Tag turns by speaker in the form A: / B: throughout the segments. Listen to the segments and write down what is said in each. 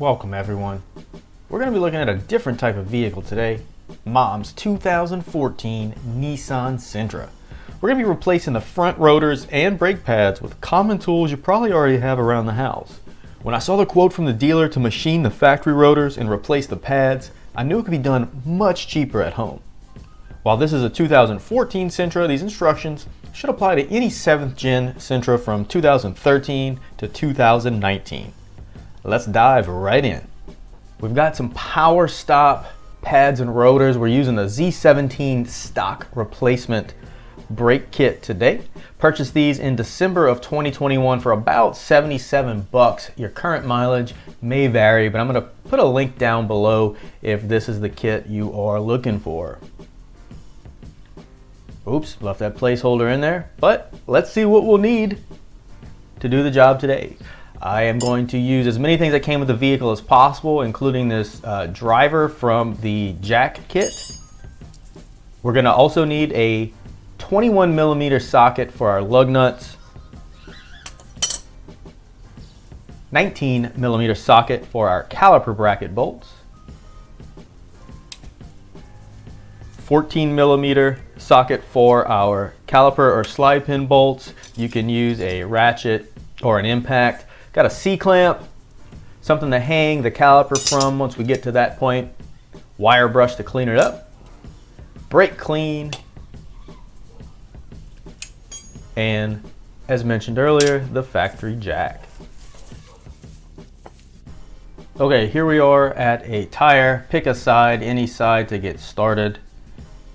A: Welcome everyone. We're going to be looking at a different type of vehicle today. Mom's 2014 Nissan Sentra. We're going to be replacing the front rotors and brake pads with common tools you probably already have around the house. When I saw the quote from the dealer to machine the factory rotors and replace the pads, I knew it could be done much cheaper at home. While this is a 2014 Sentra, these instructions should apply to any 7th gen Sentra from 2013 to 2019. Let's dive right in. We've got some power stop pads and rotors. We're using the Z17 stock replacement brake kit today. Purchased these in December of 2021 for about 77 bucks. Your current mileage may vary, but I'm going to put a link down below if this is the kit you are looking for. Oops, left that placeholder in there, but let's see what we'll need to do the job today. I am going to use as many things that came with the vehicle as possible, including this driver from the jack kit. We're going to also need a 21 millimeter socket for our lug nuts, 19 millimeter socket for our caliper bracket bolts, 14 millimeter socket for our caliper or slide pin bolts. You can use a ratchet or an impact. Got a C-clamp, something to hang the caliper from once we get to that point, wire brush to clean it up, brake clean, and as mentioned earlier, the factory jack. Okay, here we are at a tire. Pick a side, any side to get started.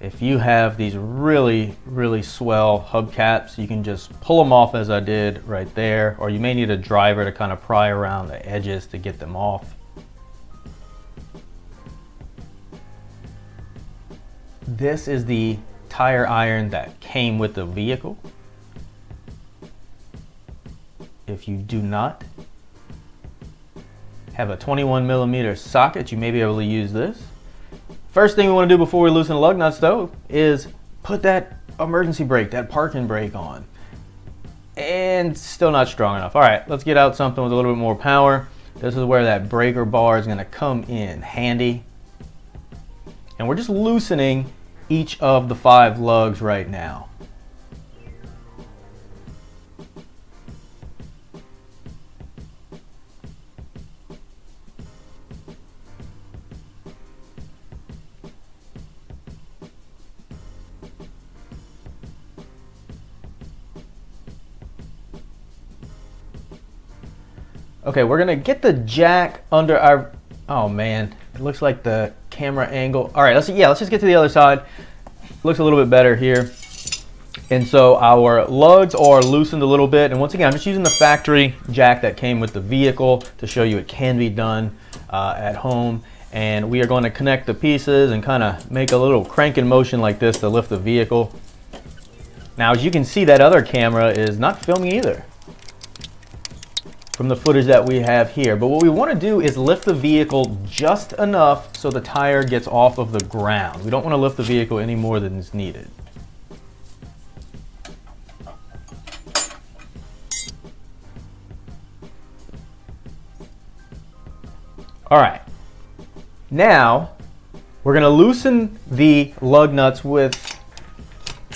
A: If you have these really swell hubcaps, you can just pull them off as I did right there, or you may need a driver to kind of pry around the edges to get them off. This is the tire iron that came with the vehicle. If you do not have a 21 millimeter socket, you may be able to use this. First thing we want to do before we loosen the lug nuts though is put that emergency brake, that parking brake on. And still not strong enough. All right, let's get out something with a little bit more power. This is where that breaker bar is going to come in handy. And we're just loosening each of the 5 lugs right now. Okay, we're gonna get the jack under our, oh man, it looks like the camera angle. All right, let's just get to the other side. Looks a little bit better here. And so our lugs are loosened a little bit. And once again, I'm just using the factory jack that came with the vehicle to show you it can be done at home. And we are going to connect the pieces and kind of make a little cranking motion like this to lift the vehicle. Now, as you can see, that other camera is not filming either from the footage that we have here. But what we want to do is lift the vehicle just enough so the tire gets off of the ground. We don't want to lift the vehicle any more than is needed. All right, now we're going to loosen the lug nuts with,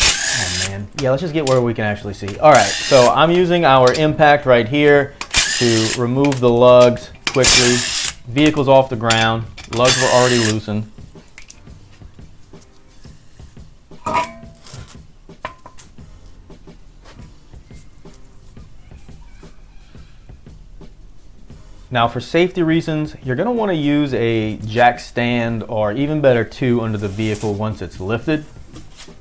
A: oh man, yeah, let's just get where we can actually see. All right, so I'm using our impact right here to remove the lugs quickly. Vehicle's off the ground, lugs were already loosened. Now for safety reasons, you're going to want to use a jack stand, or even better 2 under the vehicle once it's lifted.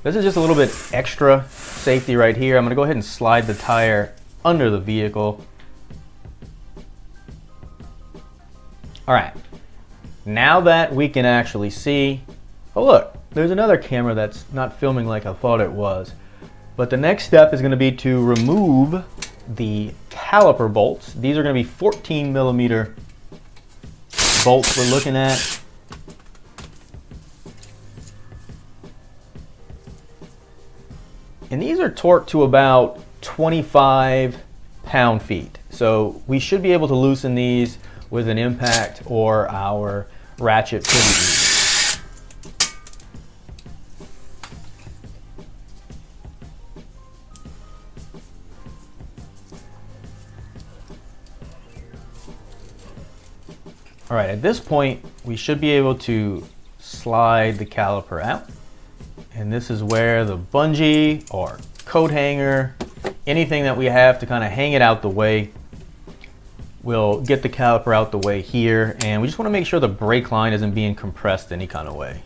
A: This is just a little bit extra safety right here. I'm going to go ahead and slide the tire under the vehicle. All right, now that we can actually see, oh look, there's another camera that's not filming like I thought it was. But the next step is going to be to remove the caliper bolts. These are going to be 14 millimeter bolts we're looking at. And these are torqued to about 25 pound-feet. So we should be able to loosen these with an impact or our ratchet piece. All right, at this point, we should be able to slide the caliper out. And this is where the bungee or coat hanger, anything that we have to kind of hang it out the way, we'll get the caliper out the way here. And we just want to make sure the brake line isn't being compressed any kind of way.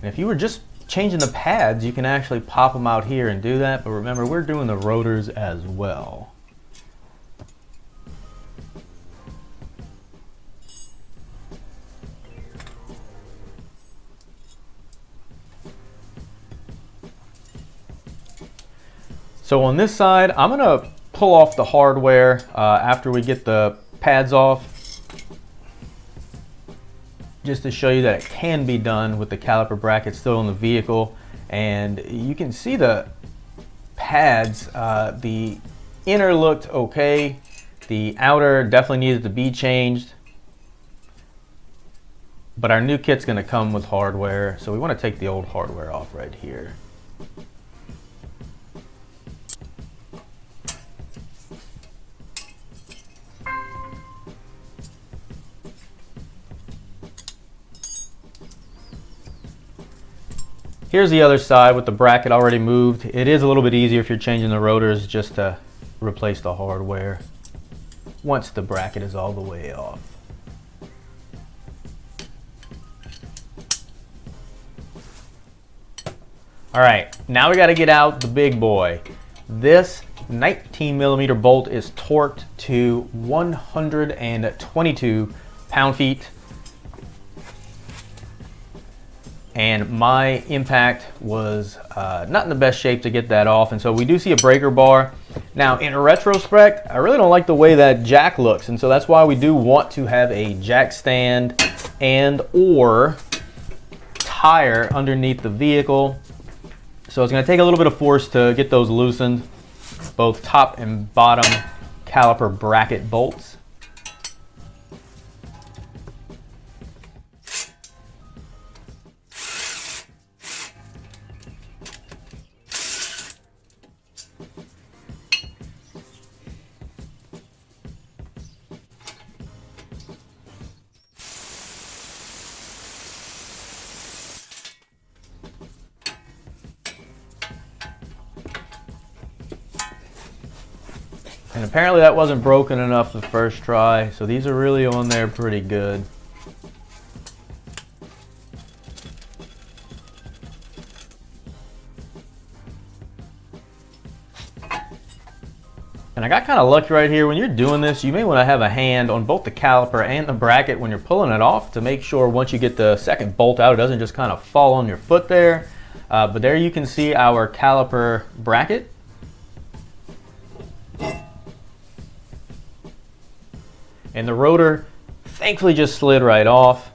A: And if you were just changing the pads, you can actually pop them out here and do that. But remember, we're doing the rotors as well. So on this side, I'm gonna pull off the hardware after we get the pads off, just to show you that it can be done with the caliper bracket still in the vehicle. And you can see the pads, the inner looked okay, the outer definitely needed to be changed, but our new kit's gonna come with hardware, so we wanna take the old hardware off right here. Here's the other side with the bracket already moved. It is a little bit easier if you're changing the rotors just to replace the hardware once the bracket is all the way off. All right, now we got to get out the big boy. This 19mm bolt is torqued to 122 pound-feet. And my impact was not in the best shape to get that off, and so we do see a breaker bar. Now in retrospect, I really don't like the way that jack looks, and so that's why we do want to have a jack stand and or tire underneath the vehicle. So it's going to take a little bit of force to get those loosened, both top and bottom caliper bracket bolts. And apparently that wasn't broken enough the first try, so these are really on there pretty good. And I got kind of lucky right here. When you're doing this, you may want to have a hand on both the caliper and the bracket when you're pulling it off to make sure once you get the second bolt out, it doesn't just kind of fall on your foot there. But there you can see our caliper bracket. And the rotor thankfully just slid right off.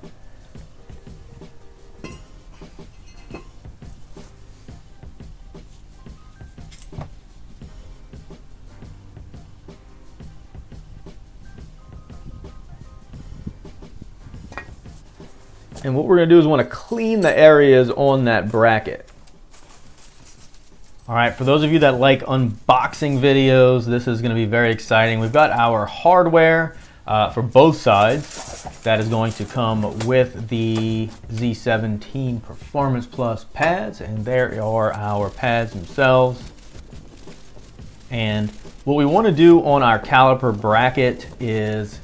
A: And what we're going to do is want to clean the areas on that bracket. All right, for those of you that like unboxing videos, this is going to be very exciting. We've got our hardware for both sides that is going to come with the Z17 Performance Plus pads, and there are our pads themselves. And what we want to do on our caliper bracket is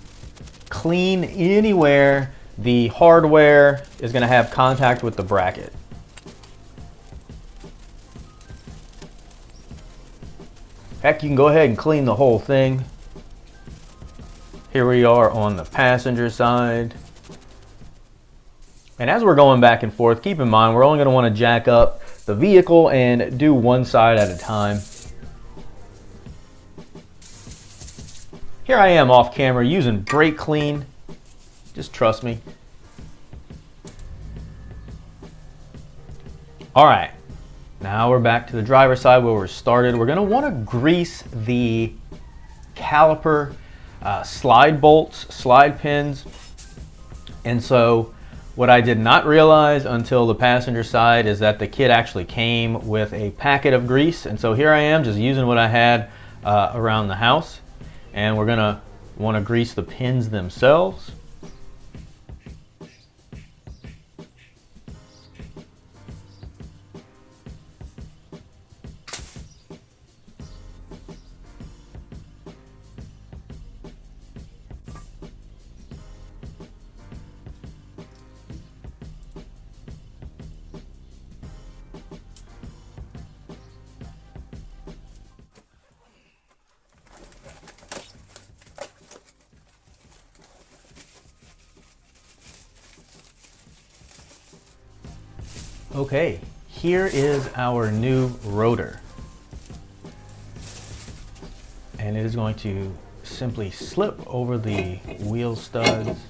A: clean anywhere the hardware is going to have contact with the bracket. Heck, you can go ahead and clean the whole thing. Here we are on the passenger side. And as we're going back and forth, keep in mind we're only going to want to jack up the vehicle and do one side at a time. Here I am off camera using brake clean. Just trust me. All right, now we're back to the driver's side where we're started. We're gonna wanna grease the caliper slide bolts, slide pins. And so what I did not realize until the passenger side is that the kit actually came with a packet of grease. And so here I am just using what I had around the house. And we're gonna wanna grease the pins themselves. Okay, here is our new rotor. And it is going to simply slip over the wheel studs.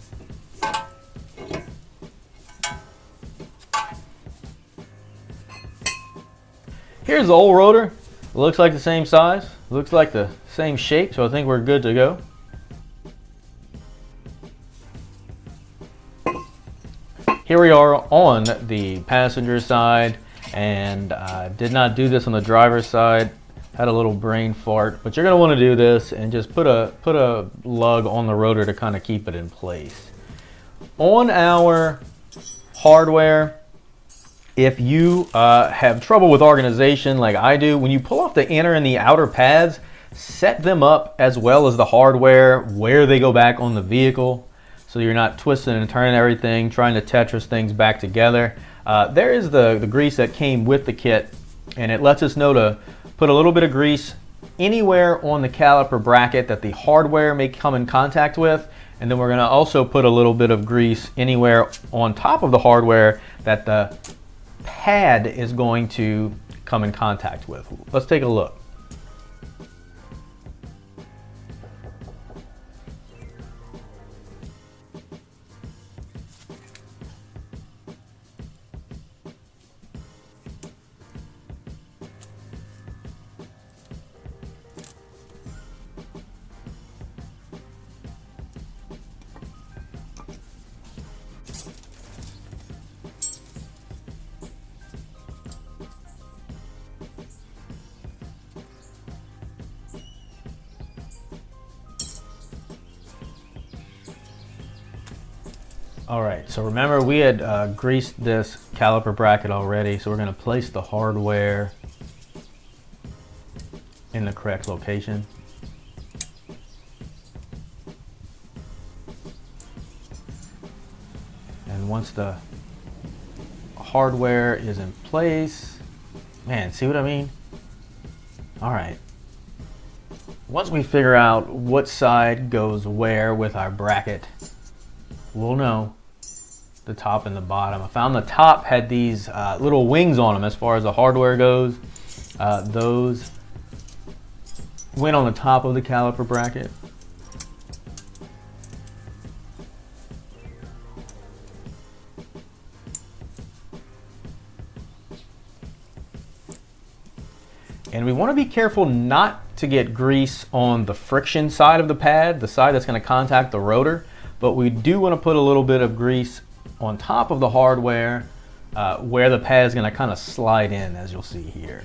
A: Here's the old rotor. It looks like the same size, looks like the same shape, so I think we're good to go. Here we are on the passenger side, and I did not do this on the driver's side. Had a little brain fart, but you're gonna want to do this and just put a lug on the rotor to kind of keep it in place. On our hardware, if you have trouble with organization like I do, when you pull off the inner and the outer pads, set them up as well as the hardware where they go back on the vehicle, so you're not twisting and turning everything, trying to Tetris things back together. There is the grease that came with the kit, and it lets us know to put a little bit of grease anywhere on the caliper bracket that the hardware may come in contact with, and then we're going to also put a little bit of grease anywhere on top of the hardware that the pad is going to come in contact with. Let's take a look. All right, so remember we had greased this caliper bracket already, so we're going to place the hardware in the correct location. And once the hardware is in place, man, see what I mean? All right. Once we figure out what side goes where with our bracket, we'll know the top and the bottom. I found the top had these little wings on them as far as the hardware goes. Those went on the top of the caliper bracket. And we want to be careful not to get grease on the friction side of the pad, the side that's going to contact the rotor, but we do want to put a little bit of grease on top of the hardware where the pad is going to kind of slide in, as you'll see here.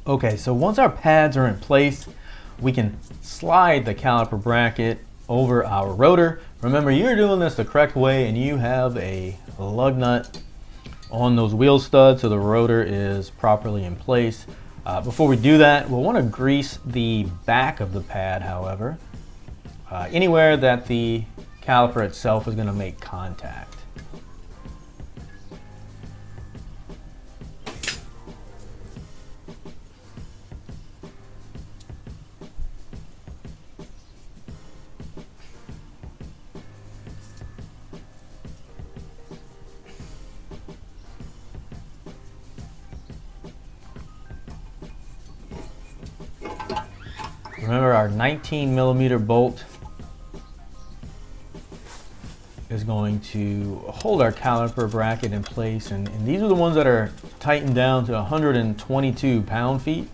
A: Okay, so once our pads are in place, we can slide the caliper bracket over our rotor. Remember, you're doing this the correct way, and you have a lug nut on those wheel studs so the rotor is properly in place. Before we do that, we'll want to grease the back of the pad, however, anywhere that the caliper itself is going to make contact. Remember, our 19mm bolt is going to hold our caliper bracket in place, and these are the ones that are tightened down to 122 pound-feet.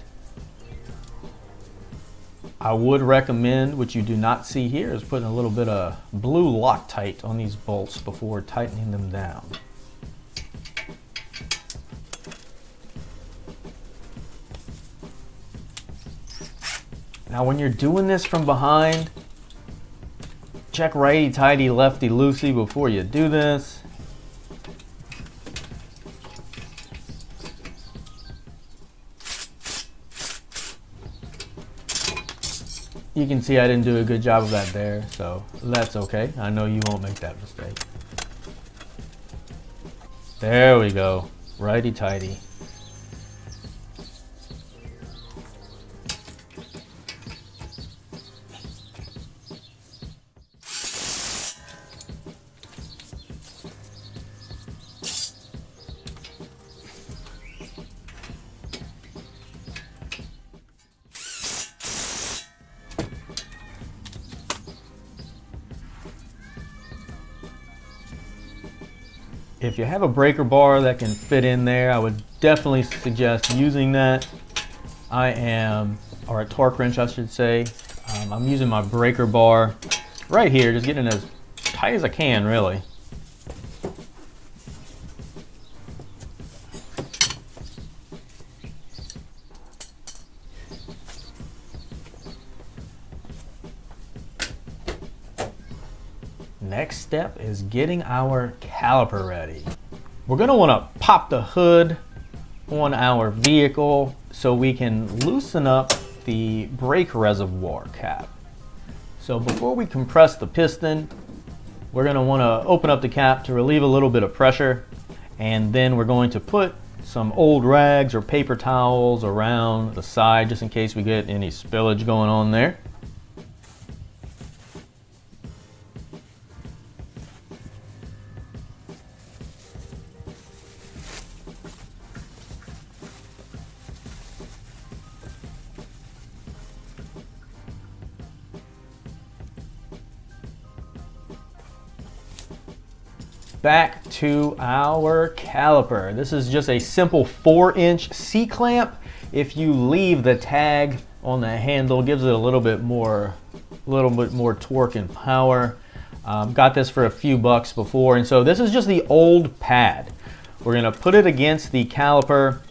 A: I would recommend, which you do not see here, is putting a little bit of blue Loctite on these bolts before tightening them down. Now when you're doing this from behind, check righty-tighty, lefty-loosey before you do this. You can see I didn't do a good job of that there, so that's okay. I know you won't make that mistake. There we go, righty-tighty. If you have a breaker bar that can fit in there, I would definitely suggest using that. Or a torque wrench I should say. I'm using my breaker bar right here, just getting it as tight as I can, really. Next step is getting our caliper ready. We're going to want to pop the hood on our vehicle so we can loosen up the brake reservoir cap. So before we compress the piston, we're going to want to open up the cap to relieve a little bit of pressure, and then we're going to put some old rags or paper towels around the side just in case we get any spillage going on there. Back to our caliper. This is just a simple 4-inch C-clamp. If you leave the tag on the handle, gives it a little bit more torque and power. Got this for a few bucks before, and so this is just the old pad. We're gonna put it against the caliper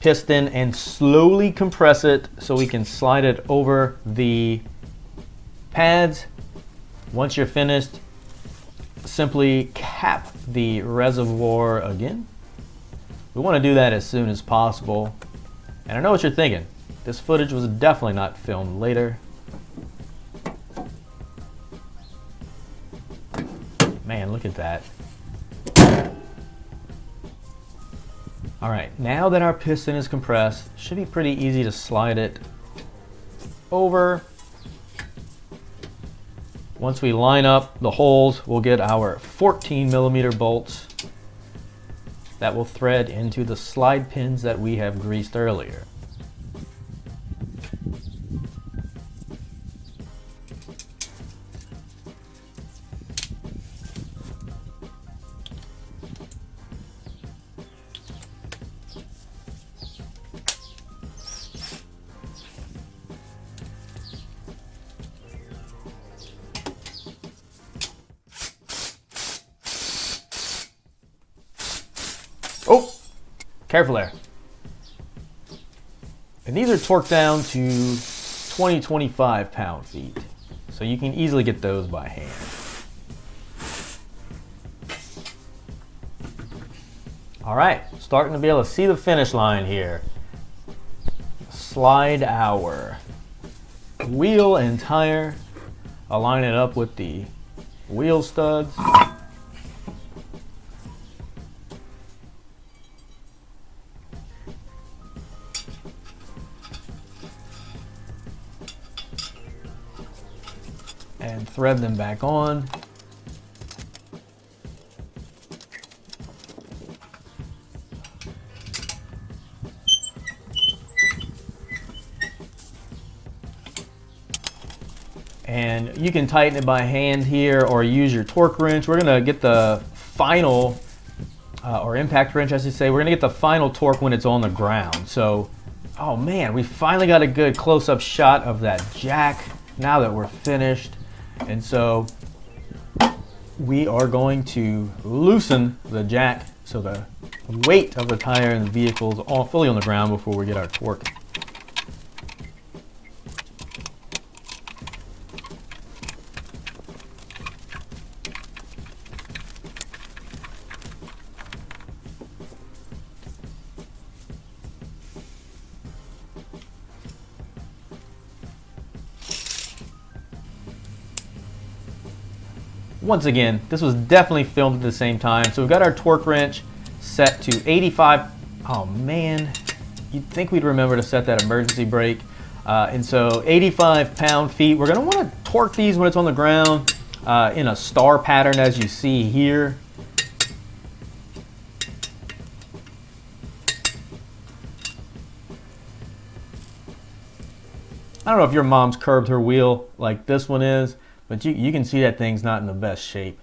A: piston and slowly compress it so we can slide it over the pads. Once you're finished, simply cap the reservoir again. We want to do that as soon as possible. And I know what you're thinking. This footage was definitely not filmed later. Man, look at that. All right, now that our piston is compressed, it should be pretty easy to slide it over. Once we line up the holes, we'll get our 14mm bolts that will thread into the slide pins that we have greased earlier. Oh, careful there. And these are torqued down to 20-25 pound-feet. So you can easily get those by hand. All right, starting to be able to see the finish line here. Slide our wheel and tire, align it up with the wheel studs. And thread them back on. and you can tighten it by hand here or use your torque wrench. We're gonna get the final, or impact wrench I should say, we're gonna get the final torque when it's on the ground. So, oh man, we finally got a good close-up shot of that jack now that we're finished. And so we are going to loosen the jack so the weight of the tire in the vehicle is all fully on the ground before we get our torque. Once again, this was definitely filmed at the same time. So we've got our torque wrench set to 85. Oh man, you'd think we'd remember to set that emergency brake. And so 85 pound-feet. We're gonna wanna torque these when it's on the ground in a star pattern as you see here. I don't know if your mom's curved her wheel like this one is, but you can see that thing's not in the best shape.